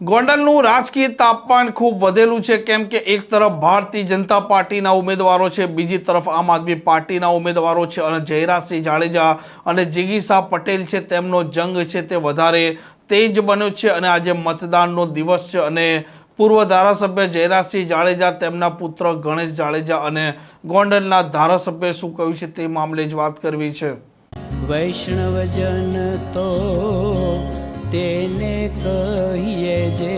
ગોંડલનું રાજકીય તાપમાન ખૂબ વધેલું છે, કેમ કે એક તરફ ભારતીય જનતા પાર્ટીના ઉમેદવારો છે, બીજી તરફ આમ આદમી પાર્ટીના ઉમેદવારો છે અને જયરાજસિંહ જાડેજા અને જિગીશા પટેલ છે તેમનો જંગ છે તે વધારે તેજ બન્યો છે અને આજે મતદાનનો દિવસ છે અને પૂર્વ ધારાસભ્ય જયરાજસિંહ જાડેજા, તેમના પુત્ર ગણેશ જાડેજા અને ગોંડલના ધારાસભ્ય શું કહ્યું છે તે મામલે જ વાત કરવી છે। વૈષ્ણવજન તો તેને કહીએ જે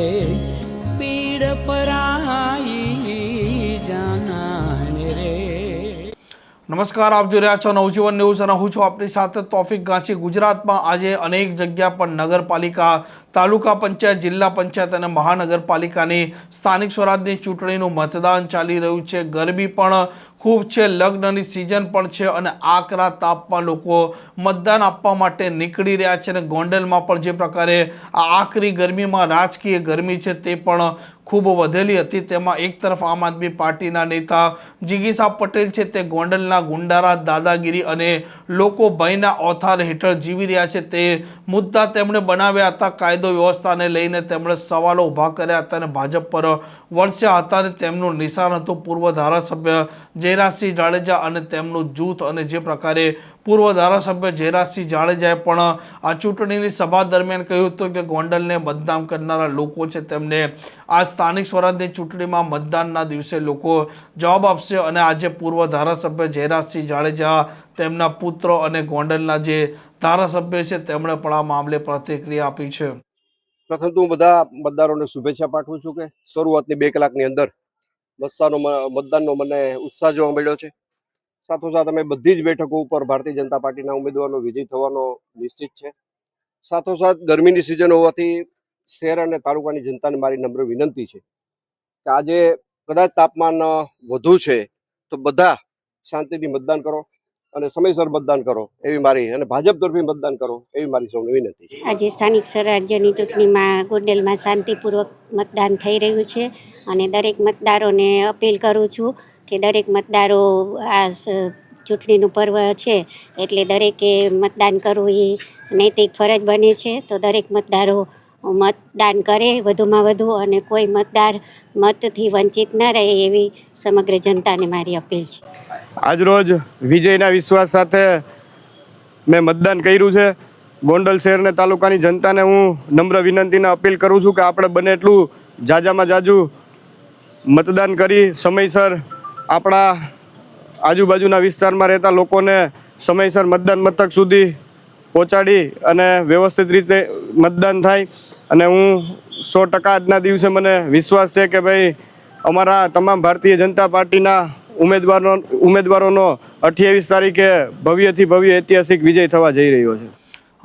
પીડ પરાઈ જાનાને રે। નમસ્કાર, આપ જોઈ રહ્યા છો નવજીવન ન્યૂઝ અને હું છું આપની સાથે તોફિક ગાંચી। ગુજરાતમાં આજે અનેક જગ્યા પર નગરપાલિકા, તાલુકા પંચાયત, જિલ્લા પંચાયત અને મહાનગરપાલિકાની સ્થાનિક સ્વરાજની ચૂંટણીનું મતદાન ચાલી રહ્યું છે। ગરમી પણ ખૂબ છે, લગ્નની સિઝન પણ છે અને આકરા તાપમાં લોકો મતદાન આપવા માટે નીકળી રહ્યા છે અને ગોંડલમાં પણ જે પ્રકારે આ આકરી ગરમીમાં રાજકીય ગરમી છે તે પણ ખૂબ વધેલી હતી। તેમાં એક તરફ આમ આદમી પાર્ટીના નેતા જિગીશા પટેલ છે તે ગોંડલના ગુંડારાજ, દાદાગીરી અને લોકો ભયના ઓથાર હેઠળ જીવી રહ્યા છે તે મુદ્દા તેમણે બનાવ્યા હતા। કાયદો વ્યવસ્થાને લઈને તેમણે સવાલો ઊભા કર્યા હતા અને ભાજપ પર વરસ્યા હતા અને તેમનું નિશાન હતું પૂર્વ ધારાસભ્ય જયરાજસિંહ જાડેજા અને તેમનું જૂથ। અને જે પ્રકારે પૂર્વ ધારાસભ્ય જયરાજસિંહ જાડેજાએ પણ આ ચૂંટણીની સભા દરમિયાન કહ્યું હતું કે ગોંડલને બદનામ કરનારા લોકો છે તેમને આ સ્થાનિક સ્વરાજની ચૂંટણીમાં મતદાનના દિવસે લોકો જવાબ આપશે અને આજે પૂર્વ ધારાસભ્ય જયરાજસિંહ જાડેજા, તેમના પુત્ર અને ગોંડલના જે ધારાસભ્ય છે તેમણે પણ આ મામલે પ્રતિક્રિયા આપી છે। પ્રથમ તો હું બધા મતદારોને શુભેચ્છા પાઠવું છું કે શરૂઆતની 2 કલાકની અંદર મતદાનનો મને ઉત્સાહ જોવા મળ્યો છે। સાથોસાથ અમે બધી જ બેઠકો ઉપર ભારતીય જનતા પાર્ટીના ઉમેદવારનો વિજય થવાનો નિશ્ચિત છે। સાથોસાથ ગરમીની સિઝન હોવાથી શહેર અને તાલુકાની જનતાને મારી નમ્ર વિનંતી છે કે આજે કદાચ તાપમાન વધુ છે તો બધા શાંતિથી મતદાન કરો અને સમયસર મતદાન કરો એવી મારી, અને ભાજપ તરફી મતદાન કરો એવી મારી સૌને વિનંતી છે। આજે સ્થાનિક સ્વરાજ્યની ચૂંટણીમાં ગોંડલમાં શાંતિપૂર્વક મતદાન થઈ રહ્યું છે અને દરેક મતદારોને અપીલ કરું છું કે દરેક મતદારો આ ચૂંટણીનું પર્વ છે એટલે દરેકે મતદાન કરવું એ નૈતિક ફરજ બને છે। તો દરેક મતદારો મતદાન કરે વધુમાં વધુ અને કોઈ મતદાર મતથી વંચિત ન રહે એવી સમગ્ર જનતાને મારી અપીલ છે। આજરોજ વિજયના વિશ્વાસ સાથે મેં મતદાન કર્યું છે। ગોંડલ શહેર અને તાલુકાની જનતાને હું નમ્ર વિનંતીને અપીલ કરું છું કે આપણે બને એટલું જાજામાં જાજુ મતદાન કરી સમયસર આપણા આજુબાજુના વિસ્તારમાં રહેતા લોકોને સમયસર મતદાન મથક સુધી પહોંચાડી અને વ્યવસ્થિત રીતે મતદાન થાય। અને હું 100% આજના દિવસે મને વિશ્વાસ છે કે ભાઈ અમારા તમામ ભારતીય જનતા પાર્ટીના ઉમેદવારોનો 28 તારીખે ભવ્યથી ભવ્ય ઐતિહાસિક વિજય થવા જઈ રહ્યો છે।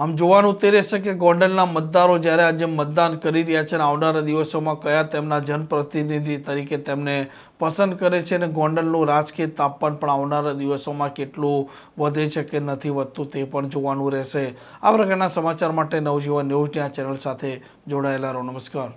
આમ જોવાનું તે રહેશે કે ગોંડલના મતદારો જ્યારે આજે મતદાન કરી રહ્યા છે અને આવનારા દિવસોમાં કયા તેમના જનપ્રતિનિધિ તરીકે તેમને પસંદ કરે છે અને ગોંડલનું રાજકીય તાપમાન પણ આવનારા દિવસોમાં કેટલું વધે છે કે નથી વધતું તે પણ જોવાનું રહેશે। આ પ્રકારના સમાચાર માટે નવજીવન ન્યૂઝની આ ચેનલ સાથે જોડાયેલા રહો। નમસ્કાર।